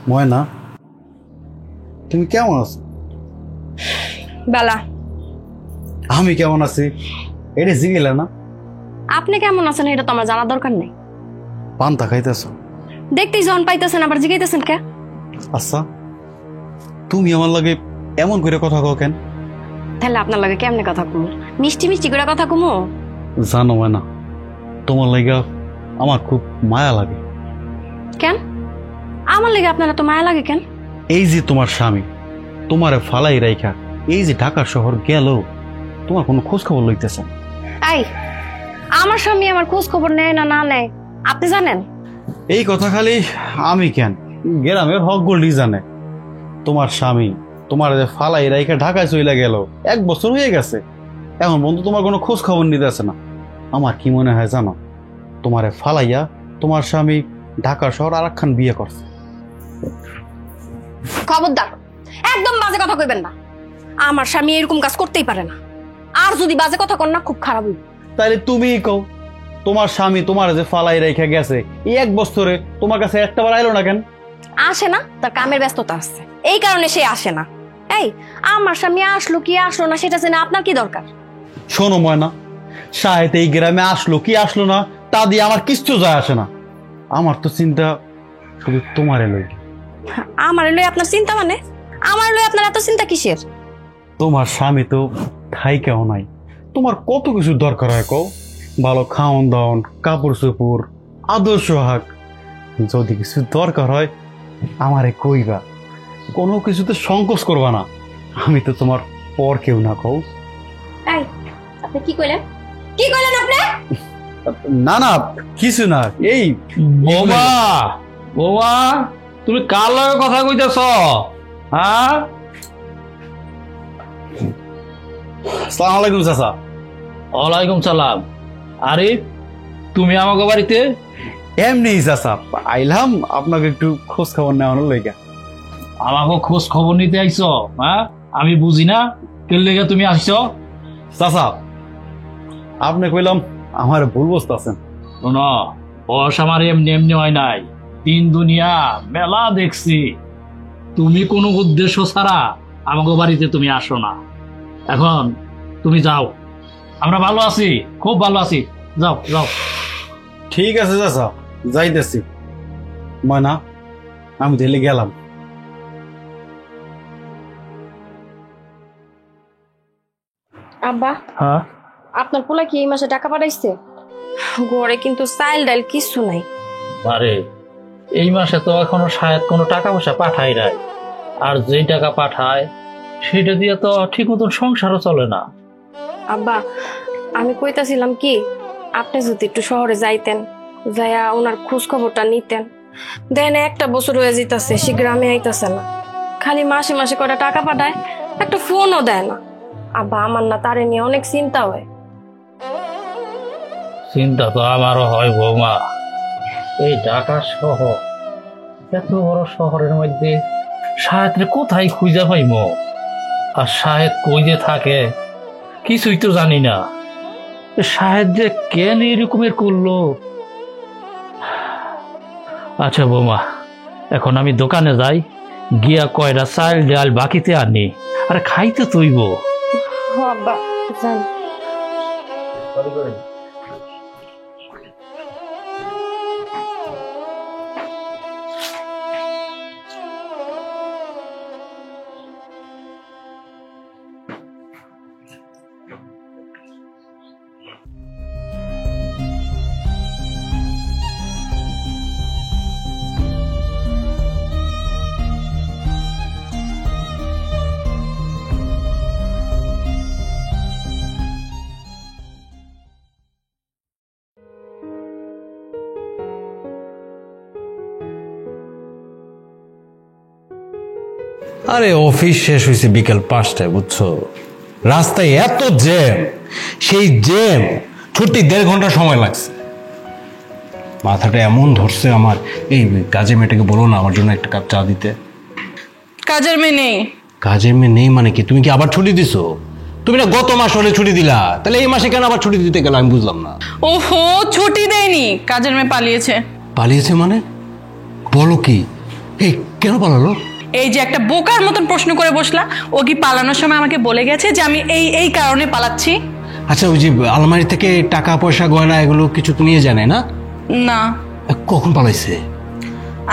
ময়না, তুমি কেমন আছো? বেলা, আমি কেমন আছি এটা জিগেলে না? আপনি কেমন আছেন এটা তো আমার জানার দরকার নেই। পান্তা খাইতেছ? দেখতেই জন পাইতেছেন আবার জিগাইতেছেন কে? আচ্ছা, তুমি আমার লাগে এমন করে কথা কও কেন? তাহলে আপনার লাগে কেমনে কথা কমু? মিষ্টি মিষ্টি করে কথা কমু? জানো ময়না, তোমার লাগা আমার খুব মায়া লাগে। কেন আমার লাগে আপনার এত মায়া লাগে কেন? এই যে তোমার স্বামী তোমারে ফালাই রাইখা এই যে ঢাকা শহর গেল, তোমার কোনো খোঁজ খবর লইতেছে? এই, আমার স্বামী আমার খোঁজ খবর নেয় না না নেয় আপনি জানেন? এই কথা খালি আমি কেন, গ্রামের হক গোল্ডি জানে। তোমার স্বামী তোমার যে ফালাই রাইখা ঢাকায় চলে গেল 1 বছর হয়ে গেছে, এখন বন্ধু তোমার কোনো খোঁজ খবর নিতেছে না। আমার কি মনে হয় জানো, তোমারে ফালাইয়া তোমার স্বামী ঢাকা শহর আরেকখান বিয়ে করছে। খবরদার, একদম বাজে কথা কইবেন না। আমার স্বামী এরকম কাজ করতেই পারে না, আর যদি বাজে কথা কর না খুব খারাপ হইবে। তাইলে তুমিই কও, তোমার স্বামী তোমার যে ফালাই রেখে গেছে এই 1 বছরে তোমার কাছে একটাবার আইলো না কেন? আসে না, তার কামের ব্যস্ততা আছে, এই কারণে সে আসে না। এই, আমার স্বামী আসলো কি আসলো না সেটা জেনে আপনার কি দরকার? শোনো ময়না, সাহেব এই গ্রামে আসলো কি আসলো না তা দিয়ে আমার কিচ্ছু যায় আসে না। আমার তো চিন্তা শুধু তোমারে লই। আমার লই আপনার চিন্তা মানে? আমার লই আপনার এত চিন্তা কিসের? তোমার স্বামী তো থাইকেও নাই, তোমার কত কিছু দরকার হয় কও। ভালো খাওন দাওন, কাপড় চোপড়, আদর্শ হাক, যদি কিছু দরকার হয় আমারে কইবা, কোনো কিছুতে সংকোচ করবা না। আমি তো তোমার পর কেউ না কও। এই, আপনি কি কইলেন? কি কইলেন আপনি? না না, কিছু না। এই বোমা, বোমা, তুমি কার লগে কথা কইতেছ? হ্যাঁ, আসসালামু আলাইকুম চাচা। ওয়ালাইকুম সালাম। আরে তুমি আমাকে বাড়িতে? এমনি চাচা আইলাম আপনাকে একটু খোঁজ খবর নেওয়ানোর লইগা। আমাকে খোঁজ খবর নিতে আইছো? হ্যাঁ, আমি বুঝি না কেন লেগে তুমি আসছো। চাচা আপনি কইলাম আমার ভুল বুঝতেছেন। শোনো, বয়স আমার এমনি এমনি হয় নাই, দিন দুনিয়া মেলা দেখছি। তুমি কোনো উদ্দেশ্য ছাড়া আমাকে বাড়িতে তুমি আসো না। এখন তুমি যাও, আমরা ভালো আছি, খুব ভালো আছি, যাও যাও। ঠিক আছে চাচা, যাইতেছি। ময়না, আমি তাহলে গেলাম। আব্বা, হ্যাঁ, আপনার পোলা কি এই মাসে টাকা পাঠাইছে? ঘরে কিন্তু চাল ডাল কিছু নাই। আরে এই মাসে তো এখনো শায়দ কোনো টাকা পয়সা পাঠাই নাই, আর যেই টাকা পাঠায় সেটা দিয়ে তো ঠিক মতন সংসারও চলে না। আব্বা, আমি কইতাছিলাম কি, আপনি যদি একটু শহরে যাইতেন, যাইয়া ওনার খোঁজ খবরটা নিতেন। দেন 1 বছর হয়ে যেতেছে সে গ্রামে আইতাছে না, খালি মাসে মাসে কয়টা টাকা পাঠায়, একটা ফোনও দেয় না। আব্বা, আমার না তারে নিয়ে অনেক চিন্তা হয়। চিন্তা তো আমারও হয় বৌমা। এই ঢাকা শহর, এত বড় শহরের মধ্যে শাহেদ কোথায় খুঁজে পাইব, আর শাহেদ কই যে থাকে কিছুই তো জানি না। শাহেদ যে কেন এরকমের করলো। আচ্ছা বৌমা, এখন আমি দোকানে যাই, গিয়া কয়টা চাল ডাল বাকিতে আনি, আর খাইতে তৈব। আব্বা যান। আরে অফিস শেষ হয়েছে বিকেল 5টায়, বুঝছো? রাস্তায় এত জ্যাম, সেই জ্যাম ছুটতে 1.5 ঘন্টা সময় লাগছে। মাথাটা এমন ধরছে আমার। এই কাজের মেয়েটাকে বলো না আমার জন্য একটা কাপ চা দিতে। কাজের মেয়ে নেই। কাজের মেয়ে নেই মানে কি? তুমি কি আবার ছুটি দিছো? তুমি না গত মাস হলে ছুটি দিলা, তাহলে এই মাসে কেন আবার ছুটি দিতে গেল আমি বুঝলাম না। ওহো, ছুটি দেয়নি, কাজের মেয়ে পালিয়েছে। পালিয়েছে মানে? বলো কি? এই কেন পালালো? এই যে একটা বোকার মতন প্রশ্ন করে বসলা, ও কি পালানোর সময় আমাকে বলে গেছে যে আমি এই কারণে পালাচ্ছি? আচ্ছা, ওই যে আলমারি থেকে টাকা পয়সা গয়না এগুলো কিছু তো নিয়ে জানে না? না। কখন পালাইছে?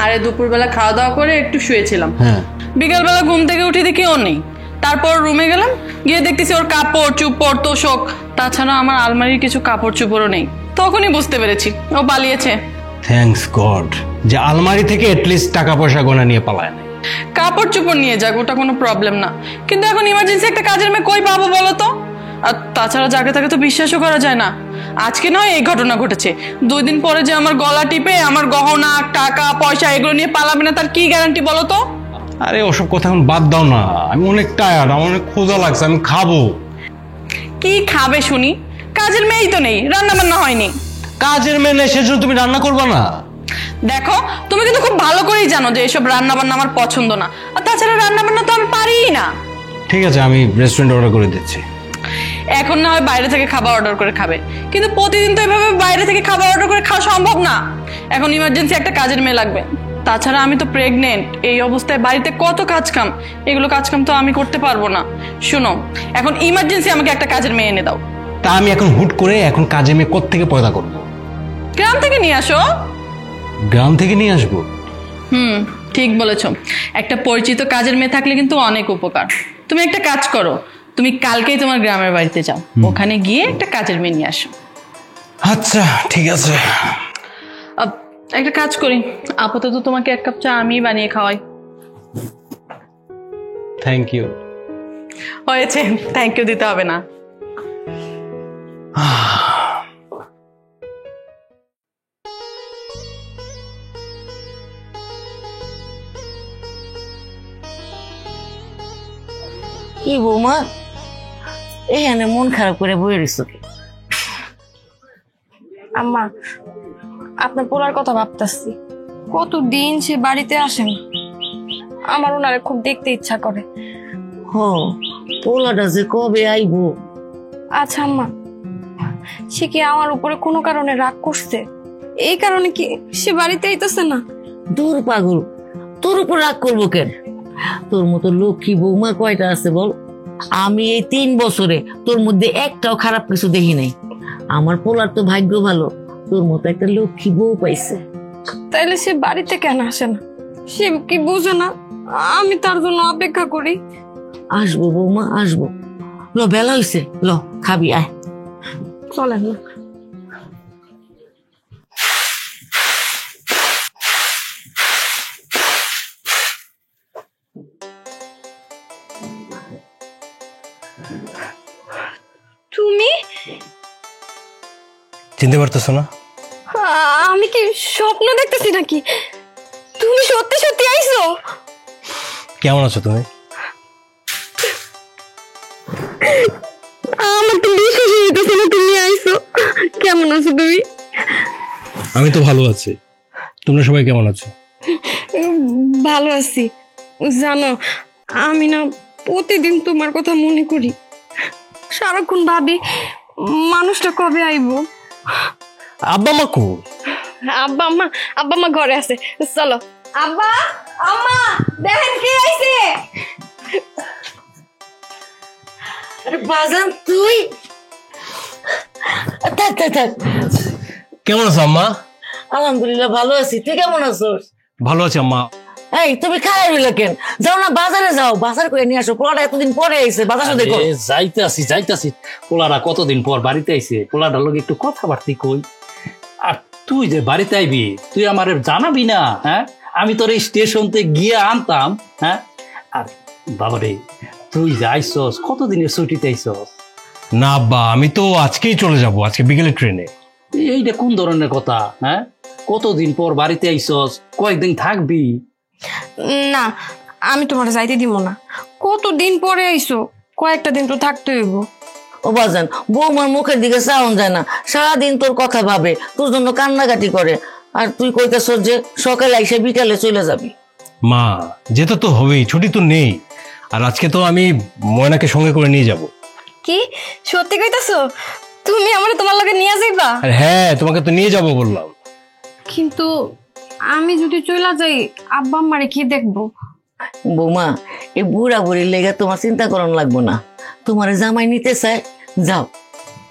আরে দুপুরবেলা খাওয়া দাওয়া করে একটু শুয়েছিলাম, হ্যাঁ, বিকালবেলা ঘুম থেকে উঠে দেখি ও নেই। তারপর রুমে গেলাম, গিয়ে দেখতেছি ওর কাপড় চুপড় তোষক, তাছাড়া আমার আলমারির কিছু কাপড় চুপড়ও নেই। তখনই বুঝতে পেরেছি ও পালিয়েছে। থ্যাঙ্কস গড যে আলমারি থেকে এটলিস্ট টাকা পয়সা গয়না নিয়ে পালায় না। কাপড় চুপড় নিয়ে যাক, ওটা কোনো প্রবলেম না, কিন্তু এখন ইমার্জেন্সি একটা কাজের মেয়ে কই পাবো বলো তো? আর তাছাড়া যাকে তাকে তো বিশ্বাসও করা যায় না। আজকে নয় এই ঘটনা ঘটেছে, 2 দিন পরে যে আমার গলা টিপে আমার গহনা টাকা পয়সা এগুলো নিয়ে পালাবে না তার কি গ্যারান্টি বলো তো? আরে ওসব কথা এখন বাদ দাও না, আমি অনেক টায়ার্ড, আমার অনেক ক্ষুধা লাগছে, আমি খাবো। কি খাবে শুনি? কাজের মেয়েই তো নেই, রান্না বান্না হয়নি। কাজের মেয়ে নেই সেজন্য তুমি রান্না করবে না? দেখো তুমি কিন্তু খুব ভালো করেই জানো যে এসব রান্না বান্না আমার পছন্দ না, আর তাছাড়া রান্না বান্না তো আমি পারিই না। ঠিক আছে, আমি রেস্টুরেন্ট অর্ডার করে দিচ্ছি। এখন না হয় বাইরে থেকে খাবার অর্ডার করে খাবে, কিন্তু প্রতিদিন তো এভাবে বাইরে থেকে খাবার অর্ডার করে খাওয়া সম্ভব না। এখন ইমার্জেন্সি একটা কাজের মেয়ে লাগবে, তাছাড়া আমি তো প্রেগনেন্ট, এই অবস্থায় বাড়িতে কত কাজকাম, এগুলো কাজকাম তো আমি করতে পারবো না। শুনো, এখন ইমার্জেন্সি আমাকে একটা কাজের মেয়ে এনে দাও। তা আমি এখন হুট করে এখন কাজে মেয়ে কোত্থেকে পয়দা করবো? গ্রাম থেকে নিয়ে আসো। গ্রাম থেকে নিয়ে আসবো? ঠিক বলেছো, একটা পরিচিত কাজের মেয়ে থাকলে কিন্তু অনেক উপকার। তুমি একটা কাজ করো, তুমি কালকেই তোমার গ্রামের বাড়িতে যাও, ওখানে গিয়ে একটা কাজের মেয়ে নিয়ে আসো। আচ্ছা ঠিক আছে। একটা কাজ করি, আপাতত তোমাকে 1 কাপ চা আমি বানিয়ে খাওয়াই। Thank you. হয়েছে, থ্যাংক ইউ দিতে হবে না। কি বৌমা, এখানে মন খারাপ করে বয়ে রইছো কি? আম্মা, আপনার পোলার কথা ভাবতাছি, কতদিন সে বাড়িতে আসেন, আমার ওনারে খুব দেখতে ইচ্ছা করে। হ, পোলাটা যে কবে আইবো? আচ্ছা আম্মা, সে কি আমার উপরে কোনো কারণে রাগ করছে? এই কারণে কি সে বাড়িতে আইতেছে না? দূর পাগল, তোর উপর রাগ করবো কেন? তোর মতো লক্ষ্মী বৌমা কয়টা আছে বল? আমি এই 3 বছরে তোর মধ্যে একটাও খারাপ কিছু দেখি নাই। আমার পোলার তো ভাগ্য ভালো, তোর মতো একটা লক্ষ্মী বউ পাইছে। তাইলে সে বাড়িতে কেন আসে না? সে কি বুঝে না আমি তার জন্য অপেক্ষা করি? আসবো বৌমা, আসবো। ল, বেলা হইছে, ল খাবি আয়। চলেন না। তুমি? চিনতে পারতেছো না? আমি কি স্বপ্ন দেখতেছি নাকি? তুমি সত্যি সত্যি আইছো? কেমন আছো তুমি? আমার তো বিশ্বাস হইতেছে না তুমি আইছো। কেমন আছো তুমি? আমি তো ভালো আছি, তোমরা সবাই কেমন আছো? ভালো আছি। জানো, আমি না প্রতিদিন তোমার কথা মনে করি, সারাক্ষণ ভাবি মানুষটা কবে আইবো। আব্বা মা কো? আব্বা মা ঘরে আছে, চলো। আব্বা, আম্মা, দেখেন কে আইছে। আরে বাজান তুই? থাক থাক থাক। কেমন আছো আম্মা? আলহামদুলিল্লাহ ভালো আছি, তুই কেমন আছোস? ভালো আছি আম্মা। এই তুমি খারাপ হইলে কেন? যাও না বাজারে, যাও বাজার করে নিয়ে আসো। পোলাটা এতদিন পরে আইছে, বাজার দেখো। যাইতাছি পোলারা কতদিন পর বাড়িতে আইছে, পোলাটার লোক একটু কথাবার্তি কই। আর তুই যে বাড়িতে আইবি, তুই আমার জানাবি না? হ্যাঁ, আমি তোর এই স্টেশনতে গিয়ে আনতাম। হ্যাঁ, আর বাবারে তুই যে আইসস, কতদিনের ছুটিতে আইসস? না আব্বা, আমি তো আজকেই চলে যাব, আজকে বিকেলের ট্রেনে। এইটা কোন ধরনের কথা? হ্যাঁ, কতদিন পর বাড়িতে আইসস, কয়েকদিন থাকবি? না, আমি তোমার যাইতে দিব না। কতদিন পরে আইছো, কয়েকটা দিন তো থাকতে হইব। ও বাজান, বৌমার মুখের দিকে চাউন যায় না, সারাদিন তোর কথা ভাবে, তোর জন্য কান্নাকাটি করে। আর তুই কইতেছস যে সকালে আইসে বিকালে চলে যাবি। মা, যেতে তো হবেই, ছুটি তো নেই। আর আজকে তো আমি ময়নাকে সঙ্গে করে নিয়ে যাব। কি সত্যি কইতাছো? তুমি আমার তোমার লগে নিয়ে যাইবা? আর হ্যাঁ, তোমাকে তো নিয়ে যাব বললাম। কিন্তু আমি যদি চলে যাই আব্বা আম্মারে কি দেখবো? বৌমা, এই বুড়া বুড়ির লেগে তোমার চিন্তা করানো লাগবো না। তোমার জামাই নিতে চায়, যাও।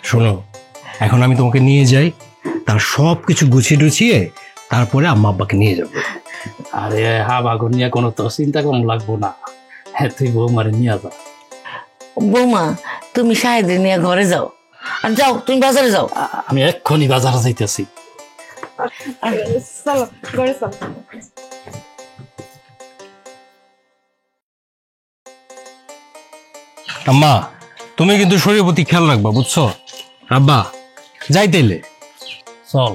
শোনো, এখন আমি তোমাকে নিয়ে যাই, তার সব কিছু গুছিয়ে টুছিয়ে তারপরে আম্মা আব্বাকে নিয়ে যাবো। আরে হাবাগর নিয়ে কোনো তো চিন্তা কম লাগবো না। হ্যাঁ, তুই বৌমারে নিয়ে যা। বৌমা, তুমি শাহেদের নিয়ে ঘরে যাও। আর যাও, তুমি বাজারে যাও। আমি এক্ষুনি বাজারে যাইতেছি। চলো ঘরে চলো। আম্মা, তুমি কিন্তু শরীরের প্রতি খেয়াল রাখবা, বুঝছো? আব্বা, যাই তাইলে। চল,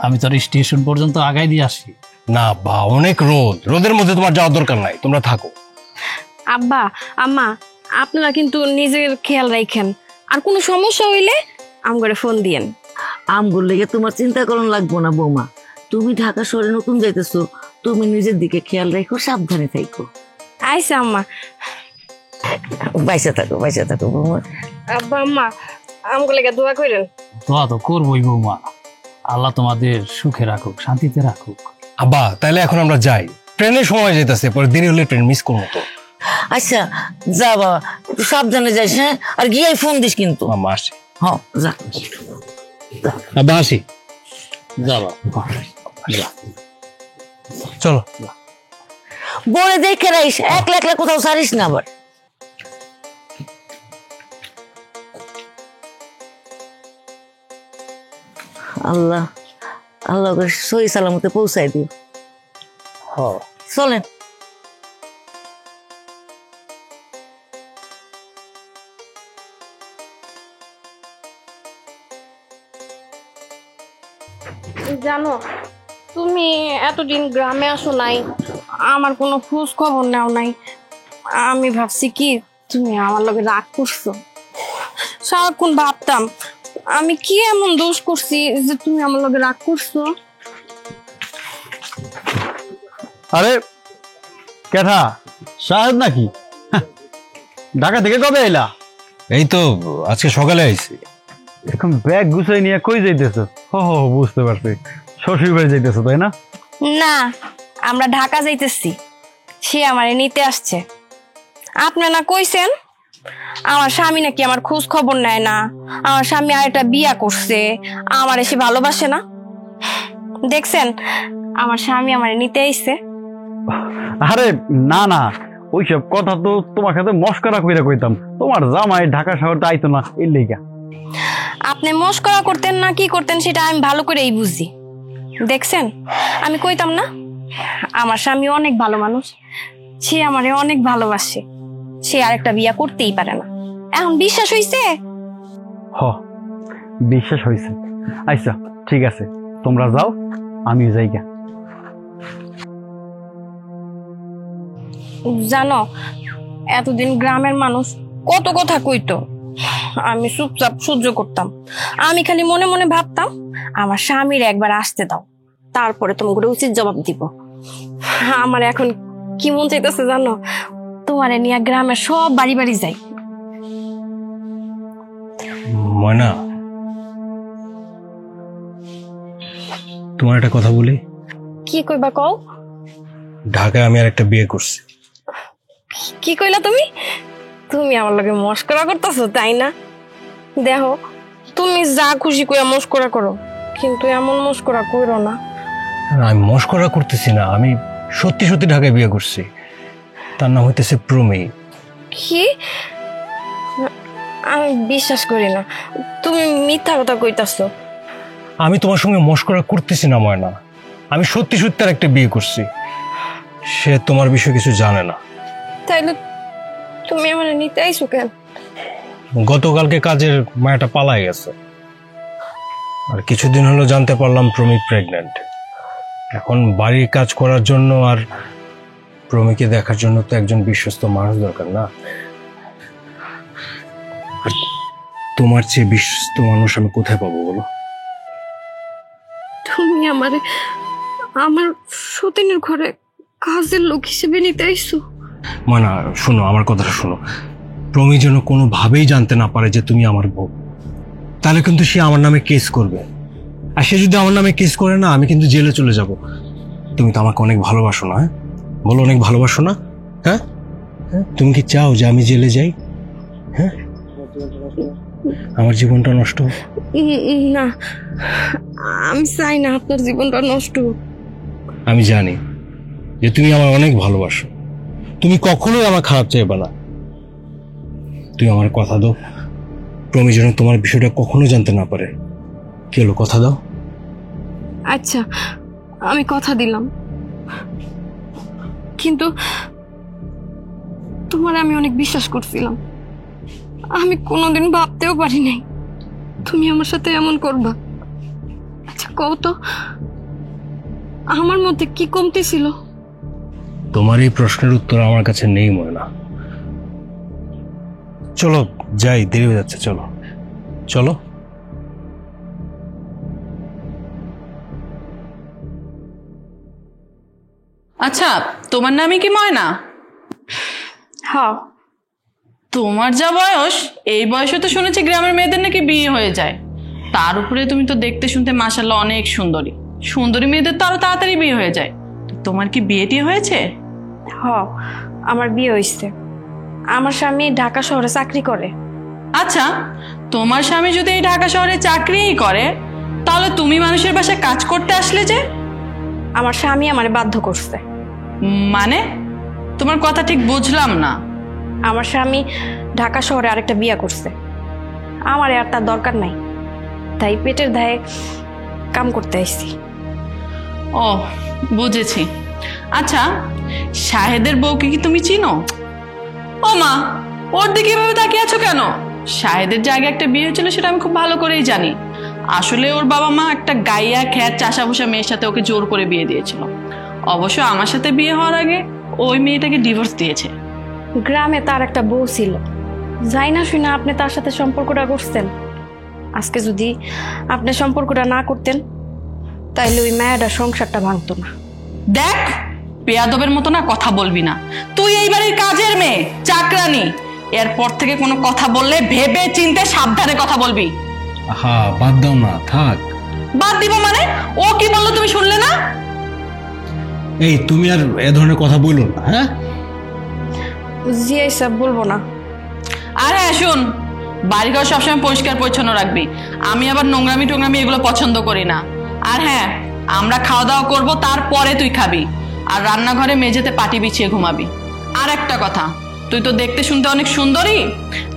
আমি তোর স্টেশন পর্যন্ত আগাই দিয়ে আসি। না আব্বা, অনেক রোদ, রোদের মধ্যে তোমার যাওয়ার দরকার নাই, তোমরা থাকো। আব্বা আম্মা, আপনারা কিন্তু নিজের খেয়াল রাখেন, আর কোনো সমস্যা হইলে আমগরে ফোন দিয়েন। আমগুর লেগে তোমার চিন্তা করানো লাগবো না বৌমা। তুমি ঢাকা শহরে নতুন যাইতেছো, তুমি নিজের দিকে খেয়াল রাখো, সাবধানে থাকো। আইসা আম্মা। বাইসা থাকো বৌমা। আব্বা আম্মা, আমগো লেগে দোয়া করেন। দোয়া তো করবোই বৌমা। আল্লাহ তোমাদের সুখে রাখুক, শান্তিতে রাখুক। আব্বা, তাহলে এখন আমরা যাই, ট্রেনের সময় যেতেছে, পরে দেরি হলে ট্রেন মিস করবো তো। আচ্ছা যা বাবা, একটু সাবধানে যাইস, হ্যাঁ? আর গিয়ে ফোন দিস কিন্তু। আম্মা আসি। হ্যাঁ, যা। আব্বা আসি। যা বাবা, যা। চলো। বলে দেখে রাইস, একলা একলা কোথাও ছাড়িস না আবার। আল্লাহ আল্লাহ করে সহি সালামতে পৌঁছাই দিও। চলেন। জানো, তুমি এতদিন গ্রামে আসো নাই, আমার কোনো খোঁজ খবর নাও নাই। আমি ভাবছি কি তুমি আমার লগে রাগ করছো। সারাক্ষণ ভাবতাম আমি কি এমন দোষ করছি যে তুমি আমার লগে রাগ করছো। আরে কেঠা, শাহেদ নাকি? ঢাকা থেকে কবে এলা? এই তো আজকে সকালে আইছি। এখন ব্যাগ গুছাই নিয়ে কই যাইতেছো? ও বুঝতে পারছি, শ্বশুর বাড়ি যাইতেছো তাই না? না, আমরা ঢাকা যাইতেছি, সে আমারে নিতে আসছে। আপনি না কইছেন আমার স্বামী নাকি আমার খোঁজ খবর নেয় না, আমার স্বামী আরেকটা বিয়া করছে, আমার এসে ভালোবাসে না। দেখছেন আমার স্বামী আমারে নিতে আইছে। আরে না না, ওইসব কথা তো তোমার সাথে মস্করা কইরা কইতাম। তোমার জামাই ঢাকা শহরতে আইতো না এর লেগা। আপনি মস্করা করতেন না কি করতেন সেটা আমি ভালো করেই বুঝি। দেখছেন আমি কইতাম না আমার স্বামী অনেক ভালো মানুষ, সে আমারে অনেক ভালোবাসে, সে আরেকটা বিয়া করতেই পারে না। এখন বিশ্বাস হইছে? হ, বিশ্বাস হয়েছে। আচ্ছা ঠিক আছে, তোমরা যাও, আমি যাইগা। জানো, এতদিন গ্রামের মানুষ কত কথা কইতো, আমি চুপচাপ সহ্য করতাম। আমি খালি মনে মনে ভাবতাম আমার স্বামীর একবার আসতে দাও, তারপরে তোমাকে উচিত জবাব দিব। আমার এখন কি মন চাইতেছে জানো, তোমারে নিয়ে গ্রামের সব বাড়ি বাড়ি যাই। ময়না, তোমার একটা কথা বলি। কি কইবা কও? ঢাকায় আমি আর একটা বিয়ে করছি। কি কইলা তুমি? তুমি আমার লগে মস্করা করতেছো তাই না? দেখো, তুমি যা খুশি কইয়া মস্করা করো, কিন্তু এমন মস্করা কইরো না। আমি মস্করা করতেছি না, আমি সত্যি সত্যি ঢাকায় বিয়ে করছি। তার নাম হইতেছে প্রমি। কি? আমি বিশ্বাস করি না, তুমি মিথ্যা কথা কইতাছো। আমি তোমার সঙ্গে মস্করা করতেছি না ময়না, আমি সত্যি সত্যি আর একটা বিয়ে করছি। সে তোমার বিষয়ে কিছু জানে না। তাইলে তুমি আমার নিতে আইছো কেন? গতকালকে কাজের মায়াটা পালাই গেছে, আর কিছুদিন হলো জানতে পারলাম প্রমি প্রেগনেন্ট। এখন বাড়ির কাজ করার জন্য আর প্রমিকে দেখার জন্য তো একজন বিশ্বস্ত মানুষ দরকার না? আর তোমার চেয়ে বিশ্বস্ত মানুষ আমি কোথায় পাবো বলো? তুমি আমারে আমার সতীনের ঘরে কাজের লোক হিসেবে নিতে আইছো? মানা, শোনো আমার কথাটা শোনো। প্রমি যেন কোনোভাবেই জানতে না পারে যে তুমি আমার বউ, তাহলে কিন্তু সে আমার নামে কেস করবে। আর সে যদি আমার নামে কেস করে না, আমি কিন্তু জেলে চলে যাব। তুমি তো আমাকে অনেক ভালোবাসো না? হ্যাঁ বলো, অনেক ভালোবাসো না? হ্যাঁ তুমি কি চাও যে আমি জেলে যাই? হ্যাঁ আমার জীবনটা নষ্ট হোক? না, আমি চাই না আপনার জীবনটা নষ্ট হোক। আমি জানি যে তুমি আমার অনেক ভালোবাসো, তুমি কখনোই আমার খারাপ চাইবে না। তুমি আমার কথা দাও, প্রমি যেন তোমার বিষয়টা কখনো জানতে না পারে। কি হলো, কথা দাও? আচ্ছা, আমি কথা দিলাম, কিন্তু তোমার আমি অনেক বিশ্বাস করছিলাম। আমি কোনোদিন ভাবতেও পারি নাই তুমি আমার সাথে এমন করবা। আচ্ছা কও তো, আমার মধ্যে কি কমতি ছিল? তোমার এই প্রশ্নের উত্তর আমার কাছে নেই ময়না। চলো যাই, দেরি হয়ে যাচ্ছে। চলো চলো। আচ্ছা, তোমার নামই কি ময়না? হ্যাঁ। তোমার যা বয়স, এই বয়সে তো শুনেছি গ্রামের মেয়েদের নাকি বিয়ে হয়ে যায়। তার উপরে তুমি তো দেখতে শুনতে মাশাআল্লাহ অনেক সুন্দরী। সুন্দরী মেয়েদের তো আরো তাড়াতাড়ি বিয়ে হয়ে যায়। তোমার কি বিয়েটি হয়েছে? হ্যাঁ, আমার বিয়ে হয়েছে। আমার স্বামী ঢাকা শহরে চাকরি করে। আচ্ছা, তোমার স্বামী যদি এই ঢাকা শহরে চাকরিই করে, তাহলে তুমি মানুষের বাসায় কাজ করতে আসলে যে? আমার স্বামী আমারে বাধ্য করছে। মানে তোমার কথা ঠিক বুঝলাম না। আমার স্বামী ঢাকা শহরে আরেকটা বিয়ে করছে, আমার আর তার দরকার নাই, তাই পেটের দায়ে কাম করতে আসছি। ও বুঝেছি। আচ্ছা, শাহেদের বউকে কি তুমি চিনো? ও মা, ওর দিকে এভাবে তাকিয়ে আছো কেন? শাহেদের জায়গায় একটা বিয়ে হয়েছিল, সেটা আমি খুব ভালো করেই জানি। আসলে ওর বাবা মা একটা গাইয়া খ্যাত চাষা ভুষা মেয়ের সাথে ওকে জোর করে বিয়ে দিয়েছিল। অবশ্য আমার সাথে বিয়ে হওয়ার আগে ওই মেয়েটাকে ডিভোর্স দিয়েছে। গ্রামে তার একটা বউ ছিল, যাই না শুনে আপনি তার সাথে সম্পর্কটা করছেন। আজকে যদি আপনি সম্পর্কটা না করতেন, তাইলে ওই মায়াটার সংসারটা ভাঙতো না। দেখ, বেয়াদবের মতো না কথা বলবি না। তুই এই বাড়ির কাজের মেয়ে, চাকরানি। এরপর থেকে কোনো কথা বললে ভেবে চিন্তে সাবধানে কথা বলবি। হ্যাঁ বাদ দাও না, থাক। বাদ দিব মানে? ও কি বললো তুমি শুনলে না? এই তুমি আর এ ধরনের কথা বলো না। হ্যাঁ জি এইসব বলবো না। আর হ্যাঁ শোন, বাড়িঘর সবসময় পরিষ্কার পরিচ্ছন্ন রাখবি। আমি আবার নোংরামি টোংরামি এগুলো পছন্দ করি না। আর হ্যাঁ, আমরা খাওয়া দাওয়া করবো, তারপরে তুই খাবি। আর রান্নাঘরে মেঝেতে পাটি বিছিয়ে ঘুমাবি। আর একটা কথা, তুই তো দেখতে শুনতে অনেক সুন্দরী,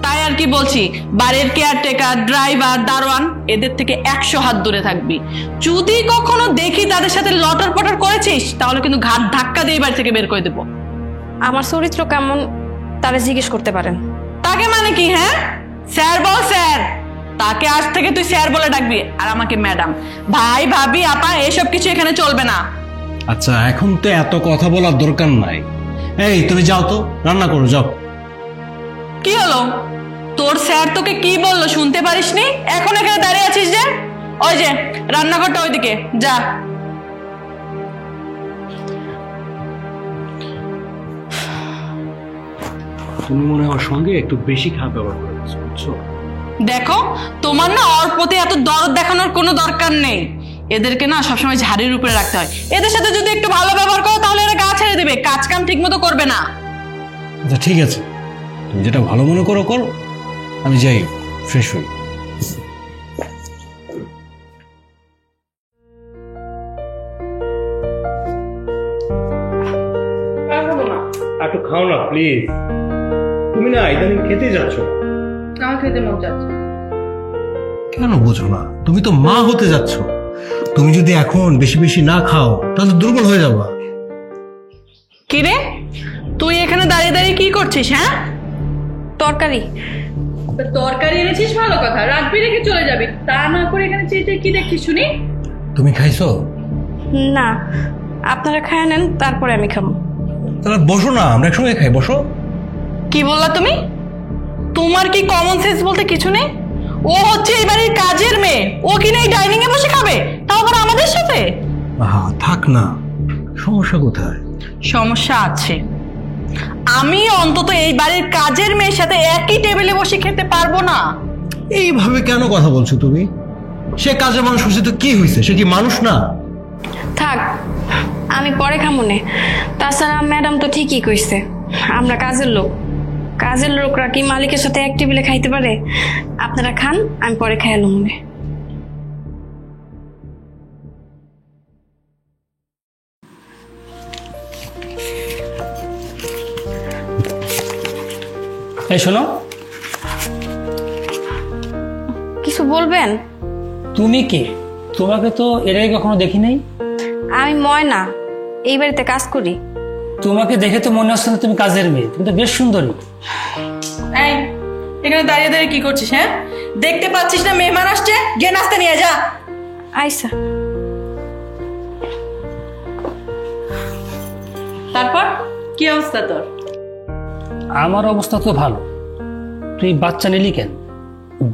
তাই আর কি বলছি, বাড়ির কেয়ারটেকার, ড্রাইভার, দারোয়ান এদের থেকে 100 হাত দূরে থাকবি। যদি কখনো দেখি তাদের সাথে লটর পটর করেছিস, তাহলে কিন্তু ঘাট ধাক্কা দিয়ে বাড়ি থেকে বের করে দেবো। আমার চরিত্র কেমন তারা জিজ্ঞেস করতে পারেন। তাকে মানে কি? হ্যাঁ, স্যার বল স্যার। তাকে আজ থেকে তুই স্যার বলে ডাকবি, আর আমাকে ম্যাডাম। ভাই ভাবি আপা এসব কিছু এখানে চলবে না। আচ্ছা, এখন তো এত কথা বলার দরকার নাই। এই তুমি যাও তো, রান্না করো, যাও। কি হলো? তোর স্যার তোকে কি বললো শুনতে পারিসনি? এখন এখানে দাঁড়িয়ে আছিস যে? ওই যে রান্নাঘরটা ওইদিকে যা। তুমি মনে হয় ওর সঙ্গে একটু বেশি খারাপ ব্যবহার করেছো, বুঝছো? দেখো, তোমার না ওর প্রতি এত দরদ দেখানোর কোনো দরকার নেই। এদেরকে না সবসময় ঝাড়ির উপরে রাখতে হয়। এদের সাথে যদি একটু ভালো ব্যবহার করো, তাহলে এরা গা ছেড়ে দেবে, কাজ কাম ঠিক মতো করবে না। আচ্ছা ঠিক আছে, তুমি যেটা ভালো মনে করো করো, আমি যাই ফ্রেশ হই। একটু খাও না প্লিজ। তুমি না ইদানিং খেতে যাচ্ছ। আমার খেতে মন যাচ্ছে। কেন বোঝো না? তুমি তো মা হতে যাচ্ছ। তুমি যদি এখন বেশি বেশি না খাও, তাহলে দুর্বল হয়ে যাবা। কি রে, তুই এখানে দাঁড়িয়ে দাঁড়িয়ে কি করছিস? হ্যাঁ, তরকারি। তরকারি এনেছিস, ভালো কথা, রাখবি রেখে চলে যাবি। তা না করে এখানে চেয়ে চেয়ে কি দেখছিস শুনি? তুমি খাইছো? না, আপনারা খায় নেন, তারপরে আমি খাবো। তাহলে বসো না, আমরা একসঙ্গে খাই, বসো। কি বললা তুমি? তোমার কি কমন সেন্স বলতে কিছু নেই? ও হচ্ছে এই বাড়ির কাজের মেয়ে, ও কি না এই ডাইনিং এ বসে খাবে, তাও আবার আমাদের সাথে? থাক না, সমস্যা কোথায়? সমস্যা আছে। আমি অন্তত এই বাড়ির কাজের মেয়ের সাথে একই টেবিলে বসে খেতে পারবো না। এইভাবে কেন কথা বলছো তুমি? সে কাজের মানুষ হচ্ছে তো কি হয়েছে? সে কি মানুষ না? থাক, আমি পরে খামুনে। তাছাড়া ম্যাডাম তো ঠিকই কইছে, আমরা কাজের লোকরা কি মালিকের সাথে এক টেবিলে খাইতে পারে? আপনারা খান, আমি পরে খাইলাম মনে। এই শোনো, কিছু বলবেন? তুমি কে? তোমাকে তো এর আগে কখনো দেখি নাই। আমি ময়না, এই বাড়িতে কাজ করি। তোমাকে দেখে তো মনে হচ্ছে না তুমি কাজের মেয়ে, তুমি তো বেশ সুন্দরী। এই, এখানে দাঁড়িয়ে দাঁড়িয়ে কি করছিস? হ্যাঁ, দেখতে পাচ্ছিস না মেহমান আসছে? গিয়ে নাস্তা নিয়ে যা। আইসা, তারপর কি অবস্থা তোর? আমার অবস্থা তো ভালো। তুই বাচ্চা নিলি কেন?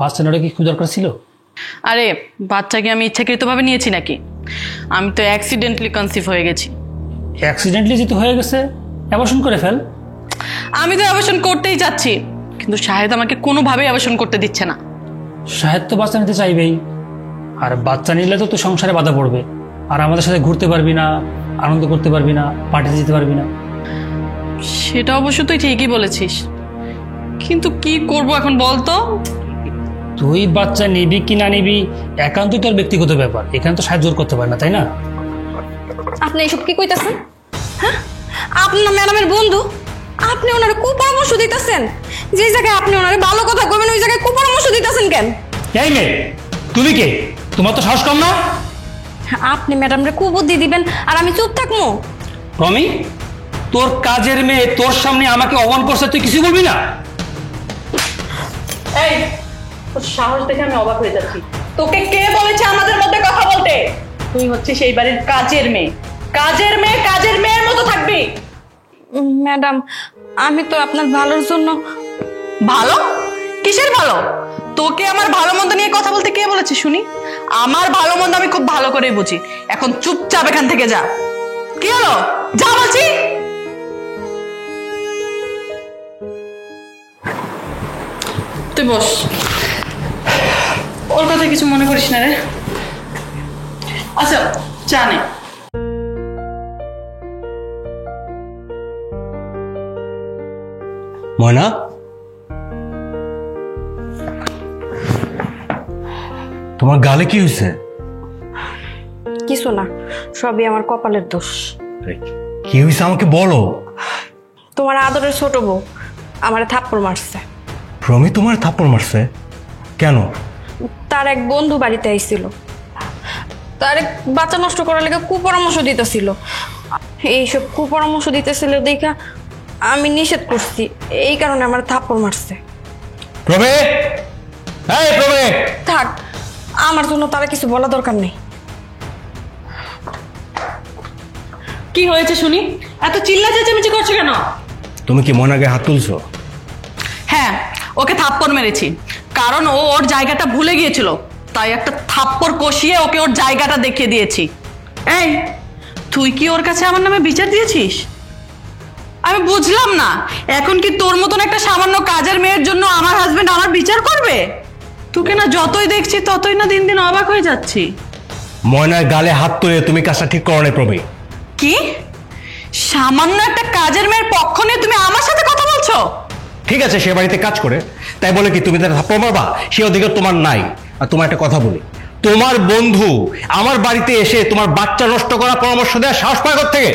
বাচ্চা নেওয়াটা কি খুব দরকার ছিল? আরে বাচ্চাকে আমি ইচ্ছাকৃতভাবে নিয়েছি নাকি? আমি তো অ্যাক্সিডেন্টলি কনসিভ হয়ে গেছি। অ্যাক্সিডেন্টলি যেহেতু হয়ে গেছে, অ্যাবর্শন করে ফেল। আমি তো অ্যাবর্শন করতেই চাচ্ছি, কিন্তু শাহেদ আমাকে কোনোভাবেই অ্যাবর্শন করতে দিচ্ছে না। শাহেদ তো বাচ্চা নিতে চাইবেই, আর বাচ্চা নিলে তো তুই সংসারে বাধা পড়বে, আর আমাদের সাথে ঘুরতে পারবি না, আনন্দ করতে পারবি না, পার্টিতে যেতে পারবি না। সেটা অবশ্য তুই ঠিকই বলেছিস, কিন্তু কি করব এখন বলতো? তুই বাচ্চা নিবি কি না নিবি একান্তই তোর ব্যক্তিগত ব্যাপার, এখানে তো সাহায্য করতে পারে না, তাই না? আপনি এসব কি কইতাছেন? হ্যাঁ, আপনার ম্যাডামের বন্ধু, আপনি ওনারে কুপরামর্শ দিতেছেন? যে জায়গায় আপনি ওনারে ভালো কথা কইবেন ওই জায়গায় কুপরামর্শ দিতেছেন কেন? এই মেয়ে, তুমি কে? তোমার তো সাহস কম না? আপনি ম্যাডামরে কুবুদ্ধি দিবেন আর আমি চুপ থাকবো? রমি, তোর কাজের মেয়ে তোর সামনে আমাকে অপমান করছে, তুই কিছু বলবি না? এই, তোর সাহস দেখে আমি অবাক হয়ে যাচ্ছি। তোকে কে বলেছে আমাদের মধ্যে কথা বলতে? তুই হচ্ছে সেই বাড়ির কাজের মেয়ে, কাজের মেয়ের মতো থাকবি। ম্যাডাম, আমি তো আপনার ভালোর জন্য। ভালো? কিসের ভালো? তোকে আমার ভালো মন্দ নিয়ে কথা বলতে কে বলেছে শুনি? আমার ভালো মন্দ আমি খুব ভালো করে বুঝি। এখন চুপচাপ এখান থেকে যা। কি হলো? যা বলছি। তুই বস, ওর কথা কিছু মনে করিস না রে। আচ্ছা, চা নে। ময়না, তোমার গালে কি হয়েছে? কিছু না, সবই আমার কপালের দোষ। কি হয়েছে আমাকে বলো। তোমার আদরের ছোট বউ আমারে থাপ্পড় মারছে। রমি তোমার থাপ্পড় মারছে কেন? তার এক বন্ধু বাড়িতে আইছিল, তার এক বাচ্চা নষ্ট করার লেগে কুপরামর্শ দিতেছিল। এইসব কুপরামর্শ দিতেছিল দেখা আমি নিষেধ করছি, এই কারণে আমার থাপ্পড় মারছে। প্রবে, এই প্রবে, থাক, আমার জন্য তারা কিছু বলা দরকার নেই। কি হয়েছে শুনি? এত চিল্লা চেঁচামেচি করছো কেন? তুমি কি ময়নাকে হাত তুলছো? হ্যাঁ, ওকে থাপ্পড় মেরেছি, কারণ ও ওর জায়গাটা ভুলে গিয়েছিল, তাই একটা থাপ্পড় কষিয়ে ওকে ওর জায়গাটা দেখিয়ে দিয়েছি। এই, তুই কি ওর কাছে আমার নামে বিচার দিয়েছিস? আমি বুঝলাম না, এখন কি তোর মতন একটা সামান্য কাজের মেয়ের জন্য আমার হাজবেন্ড আমার বিচার করবে? তোকে না যতই দেখছি ততই না দিন দিন অবাক হয়ে যাচ্ছি। ময়নার গালে হাত তুলে তুমি কাজটা ঠিক করো না প্রবে। কি? সামান্য একটা কাজের মেয়ের পক্ষ নিয়ে তুমি আমার সাথে কথা বলছো? ঠিক আছে, সে বাড়িতে কাজ করে, তাই বলে কি তুমি তার থাপ্পড় মারবা? সে অধিকার তোমার নাই। আর তোমার একটা কথা বলি, তোমার বন্ধু আমার বাড়িতে এসে তোমার বাচ্চা নষ্ট করার পরামর্শ দেওয়ার সাহস পায় কোথা থেকে?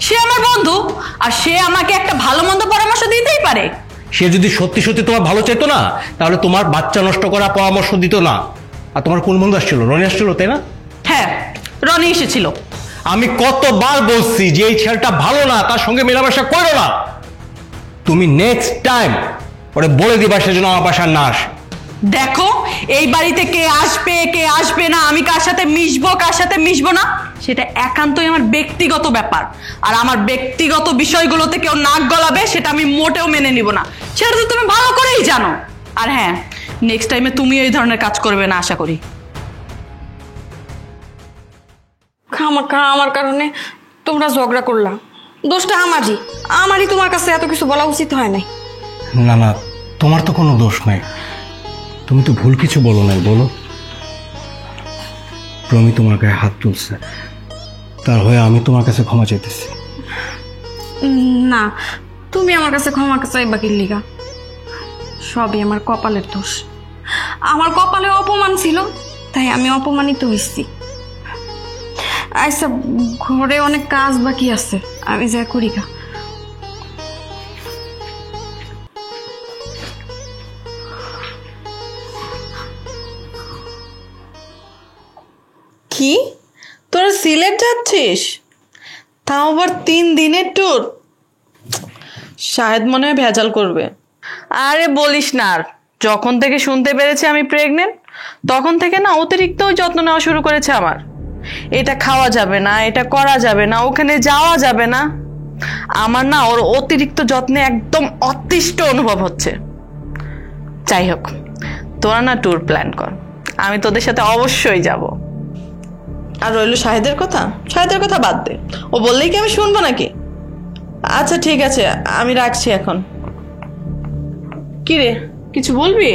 সে আমার বন্ধু, আর সে আমাকে একটা ভালো মন্দ পরামর্শ দিতেই পারে। সে যদি সত্যি সত্যি তোমার ভালো চাইতো না, তাহলে তোমার বাচ্চা নষ্ট করার পরামর্শ দিত না। আর তোমার কোন বন্ধু আসছিল? রনি আসছিল, তাই না? হ্যাঁ, রনি এসেছিল। আমি কতবার বলছি যে এই ছেলেটা ভালো না, তার সঙ্গে মেলামেশা করো না। তুমি নেক্সট টাইম ওরে বলে দিবা সেজন্য আমার বাসার না আসে। দেখো, এই বাড়িতে কে আসবে না, আমি কার সাথে মিশবো না, সেটা একান্তই আমার ব্যক্তিগত ব্যাপার। আর আমার ব্যক্তিগত বিষয়গুলোতে কেউ নাক গলাবে সেটা আমি মোটেও মেনে নিব না, সেটা তো তুমি ভালো করেই জানো। আর হ্যাঁ, নেক্সট টাইমে তুমি এই ধরনের কাজ করবে না আশা করি। আমার কারণে তোমরা ঝগড়া করলাম, দোষটা আমারই তোমার কাছে এত কিছু বলা উচিত হয় নাই। না না, তোমার তো কোনো দোষ নাই, তুমি তো ভুল কিছু বলো নাই। বলো, রমি তোমার গায়ে হাত তুলছে, তার হয়ে আমি তোমার কাছে ক্ষমা চাইতেছি। না, তুমি আমার কাছে ক্ষমা চাইবা কি লিগা? সবই আমার কপালের দোষ। আমার কপালে অপমান ছিল, তাই আমি অপমানিত হয়েছি। আচ্ছা, ঘরে অনেক কাজ বাকি আছে, আমি যা করি গা। কি, তোরা সিলেট যাচ্ছিস? তাও আবার 3 দিনের ট্যুর? শাহেদ মনে হয় ভেজাল করবে। আরে বলিস না, আর যখন থেকে শুনতে পেরেছি আমি প্রেগনেন্ট, তখন থেকে না অতিরিক্ত যত্ন নেওয়া শুরু করেছে আমার। এটা খাওয়া যাবে না, এটা করা যাবে না, ওখানে যাওয়া যাবে না। আমার না ওর অতিরিক্ত যত্নে একদম অতিষ্ঠ অনুভব হচ্ছে। যাই হোক, তোরা না ট্যুর প্ল্যান কর, আমি তোদের সাথে অবশ্যই যাব। আর রইল শাহেদের কথা, শাহেদের কথা বাদ দে, ও বললেই কি আমি শুনবো নাকি? আচ্ছা ঠিক আছে, আমি রাখছি এখন। কি রে, কিছু বলবি?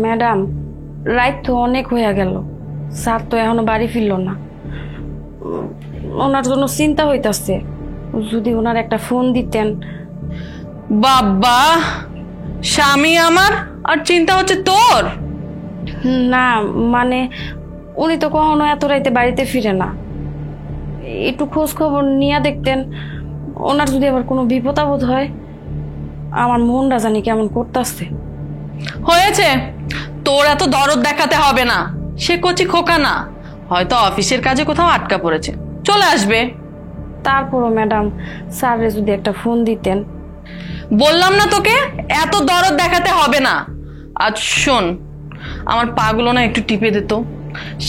ম্যাডাম, রাত তো অনেক হয়ে গেল, স্যার তো এখনো বাড়ি ফিরল না। ওনার জন্য চিন্তা হইতাছে, যদি ওনার একটা ফোন দিতেন। বাবা, স্বামী আমার আর চিন্তা হচ্ছে তোর? না মানে, উনি তো কখনো এত রাইতে বাড়িতে ফিরে না। একটু খোঁজ খবর নিয়ে দেখতেন, ওনার যদি আবার কোনো বিপদ আপদ হয়। আমার মনটা জানি কেমন করতেছে। হয়েছে, তোর এত দরদ দেখাতে হবে না। সে কচি খোকা না, হয়তো অফিসের কাজে কোথাও আটকা পড়েছে, চলে আসবে। তারপরও ম্যাডাম, স্যারে যদি একটা ফোন দিতেন। বললাম না তোকে, এত দরদ দেখাতে হবে না। আজ শোন, আমার পাগুলো না একটু টিপে দিত।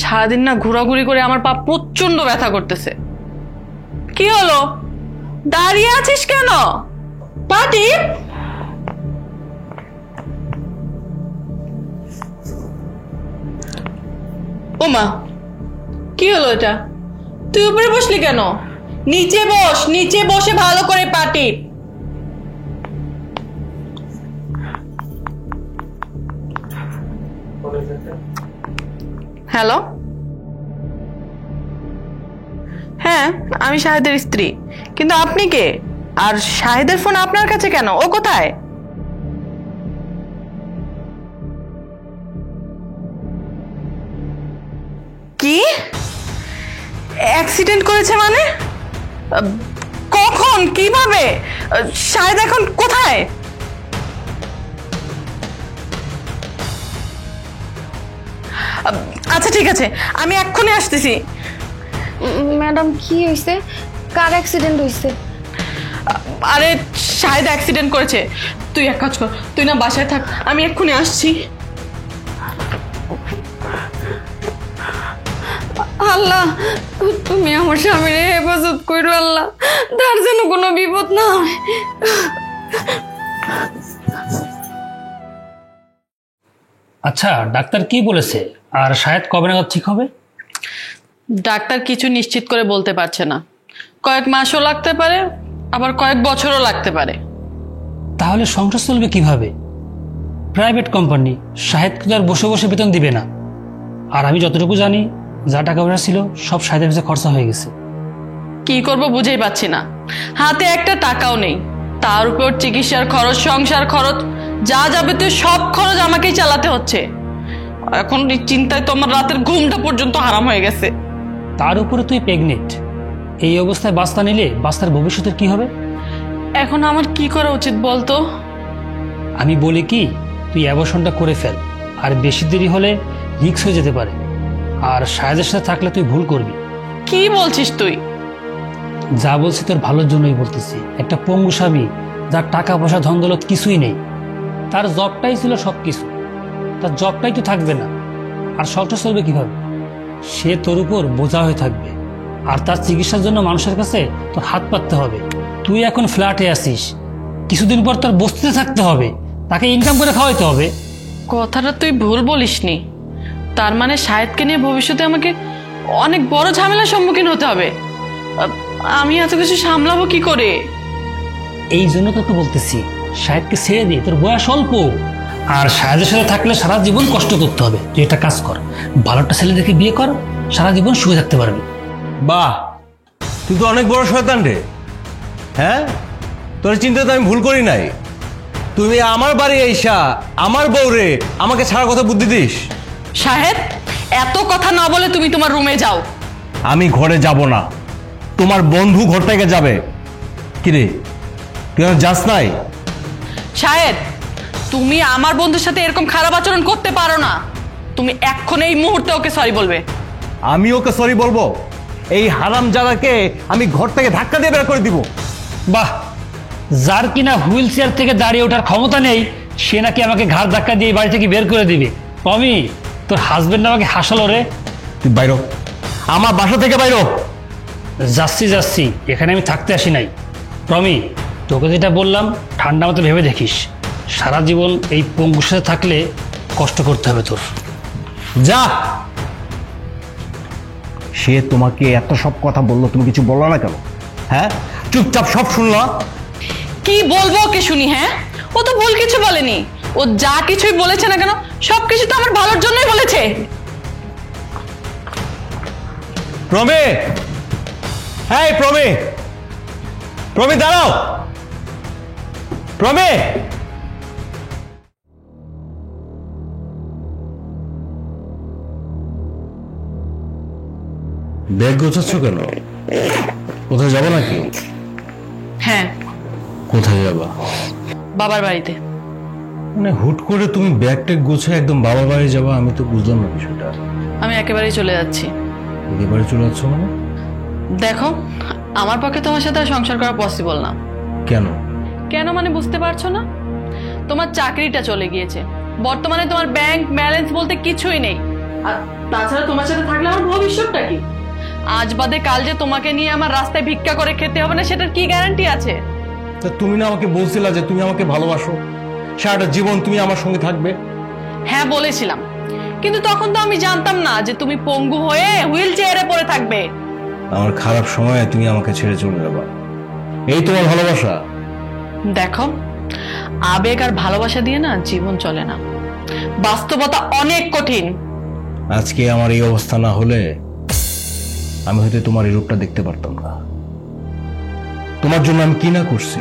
সারাদিন না ঘোরাঘুরি করে আমার পা প্রচন্ড ব্যথা করতেছে। কি হলো, দাঁড়িয়ে আছিস কেন? পা টিপ। ওমা, কি হলো এটা? তুই উপরে বসলি কেন? নিচে বস, নিচে বসে ভালো করে পা টিপ। হ্যালো, হ্যাঁ আমি শাহেদের স্ত্রী, কিন্তু আপনি কে? আর শাহেদের ফোন আপনার কাছে কেন? ও কোথায়? কি অ্যাক্সিডেন্ট করেছে মানে? কখন, কিভাবে? শাহেদ এখন কোথায়? আচ্ছা ঠিক আছে, আমি এক্ষুনি আসতেছি। ম্যাডাম, কি হয়েছে? কার অ্যাক্সিডেন্ট হয়েছে? আরে শাহেদ অ্যাক্সিডেন্ট করেছে। তুই এক কাজ কর, তুই না বাসায় থাক, আমি এক্ষুনি আসছি। আল্লাহ, তুমি আমার স্বামীর হেফাজত করো আল্লাহ, তার যেন কোনো বিপদ না হয়। আচ্ছা, ডাক্তার কি বলেছে? আর শায়দ কবে নাগাদ ঠিক হবে? ডাক্তার কিছু নিশ্চিত করে বলতে পারছে না। কয়েক মাসও লাগতে পারে, আবার কয়েক বছরও লাগতে পারে। তাহলে সংসার চলবে কিভাবে? প্রাইভেট কোম্পানি, শাহেদকে তো আর বসে বসে বেতন দিবে না। আর আমি যতটুকু জানি, যা টাকা পয়সা ছিল সব শাহেদের কাছে খরচা হয়ে গেছে। কি করব বুঝেই পাচ্ছি না, হাতে একটা টাকাও নেই। তার উপর চিকিৎসার খরচ, সংসার খরচ, যা যাবতীয় সব খরচ আমাকেই চালাতে হচ্ছে। এখন এই চিন্তায় তো আমার রাতের ঘুমটা পর্যন্ত হারাম হয়ে গেছে। তার উপরে তুই প্রেগনেন্ট, এই অবস্থায় বাচ্চা নিলে বাচ্চার ভবিষ্যতের কি হবে? এখন আমার কি করা উচিত বলতো? আমি বলি কি, তুই অ্যাবর্শনটা করে ফেল। আর বেশি দেরি হলে রিস্ক হয়ে যেতে পারে। আর শাহেদের সাথে থাকলে তুই ভুল করবি। কি বলছিস তুই? যা বলছি তোর ভালোর জন্যই বলতেছি। একটা পঙ্গু স্বামী, যার টাকা পয়সা ধন দৌলত কিছুই নেই, তার জবটাই ছিল সব কিছু, তার জবটাই তো থাকবে না, আর সংসার চলবে কিভাবে? সে তোর উপর বোঝা হয়ে থাকবে। আর তার চিকিৎসার জন্য মানুষের কাছে তোর হাত পাততে হবে। তুই এখন ফ্ল্যাটে আসিস, কিছুদিন পর তোর বস্তিতে থাকতে হবে, তাকে ইনকাম করে খাওয়াইতে হবে। কথাটা তুই ভুল বলিসনি। তার মানে শাহেদকে নিয়ে ভবিষ্যতে আমাকে অনেক বড় ঝামেলার সম্মুখীন হতে হবে। আমি এত কিছু সামলাবো কি করে? এই জন্য তোকে বলতেছি, শাহেদকে ছেড়ে দিয়ে, তোর বয়স অল্প। আর শাহেদের সাথে থাকলে সারা জীবন কষ্ট করতে হবে। তুই একটা কাজ কর, ভালো একটা ছেলে দেখে বিয়ে কর, সারা জীবন সুখে থাকতে পারবি। বাহ, তুই তো অনেক বড় শয়তান রে। হ্যাঁ, তোর চিন্তা তো আমি ভুল করি নাই। তুমি আমার বাড়ি আইসা আমার বউরে আমাকে ছাড়ার কথা বুদ্ধি দিস। শাহেদ, এত কথা না বলে তুমি তোমার রুমে যাও। আমি ঘরে যাব না, তোমার বন্ধু ঘর থেকে যাবে। কিরে, তুই আমার যাস নাই? শাহেদ, তুমি আমার বন্ধুর সাথে এরকম খারাপ আচরণ করতে পারো না। তুমি এখন এই মুহূর্তে ওকে সরি বলবে। আমি ওকে সরি বলবো? এই হারামজাদাকে আমি ঘর থেকে ধাক্কা দিয়ে বের করে দিব। বাহ, যার কিনা হুইল চেয়ার থেকে দাঁড়িয়ে ওঠার ক্ষমতা নেই সে নাকি আমাকে ঘাড় ধাক্কা দিয়ে এই বাড়ি থেকে বের করে দিবে। পমি, তোর হাজবেন্ড আমাকে হাসালো রে। তুই বাইরো, আমার বাসা থেকে বাইরো। যাচ্ছি, এখানে আমি থাকতে আসি নাই। প্রমি, তোকে যেটা বললাম ঠান্ডা মতো ভেবে দেখিস। সারা জীবন এই পঙ্গুর সাথে থাকলে কষ্ট করতে হবে তোর। যা। সে তোমাকে এত সব কথা বললো, তুমি কিছু বললো না কেন? হ্যাঁ, চুপচাপ সব শুনলা। কি বলবো ওকে শুনি? হ্যাঁ, ও তো ভুল কিছু বলেনি। ও যা কিছুই বলেছে না কেন সবকিছু তো আমার ভালোর জন্যই বলেছে। প্রমে, হ্যাঁ প্রমে, প্রমে দাঁড়াও। প্রমে, ব্যাগ গোছাচ্ছ কেন? কোথায় যাবো নাকি? হ্যাঁ, কোথায় যাবা? বাবার বাড়িতে। মানে হুট করে তুমি ব্যাগ ট্যাগ গোছায় একদম বাবার বাড়ি যাবা? আমি তো বুঝলাম না বিষয়টা। আমি একেবারেই চলে যাচ্ছি। এবারে চলে যাচ্ছ মানে? দেখো, আমার পক্ষে তোমার সাথে আর সংসার করা পসিবল না। কেন? কেন মানে বুঝতে পারছো না? তোমার চাকরিটা চলে গিয়েছে। বর্তমানে তোমার ব্যাংক ব্যালেন্স বলতে কিছুই নেই। আর তাছাড়া তোমার সাথে থাকলে আমার ভবিষ্যৎটা কি? আজ বাদে কাল যে তোমাকে নিয়ে আমার রাস্তায় ভিক্ষা করে খেতে হবে না, সেটার কি গ্যারান্টি আছে? তা তুমি না আমাকে বলছিলা যে তুমি আমাকে ভালোবাসো, সারাটা জীবন তুমি আমার সঙ্গে থাকবে। হ্যাঁ বলেছিলাম, কিন্তু তখন তো আমি জানতাম না যে তুমি পঙ্গু হয়ে হুইল চেয়ারে পড়ে থাকবে। আমার খারাপ সময়ে তুমি আমাকে ছেড়ে চলে যাবা, এই তোমার ভালোবাসা? দেখো, আবেগ আর ভালোবাসা দিয়ে না জীবন চলে না। বাস্তবতা অনেক কঠিন। আজকে আমার এই অবস্থা না হলে আমি হয়তো তোমার এই রূপটা দেখতে পারতাম না। তোমার জন্য আমি কি না করছি?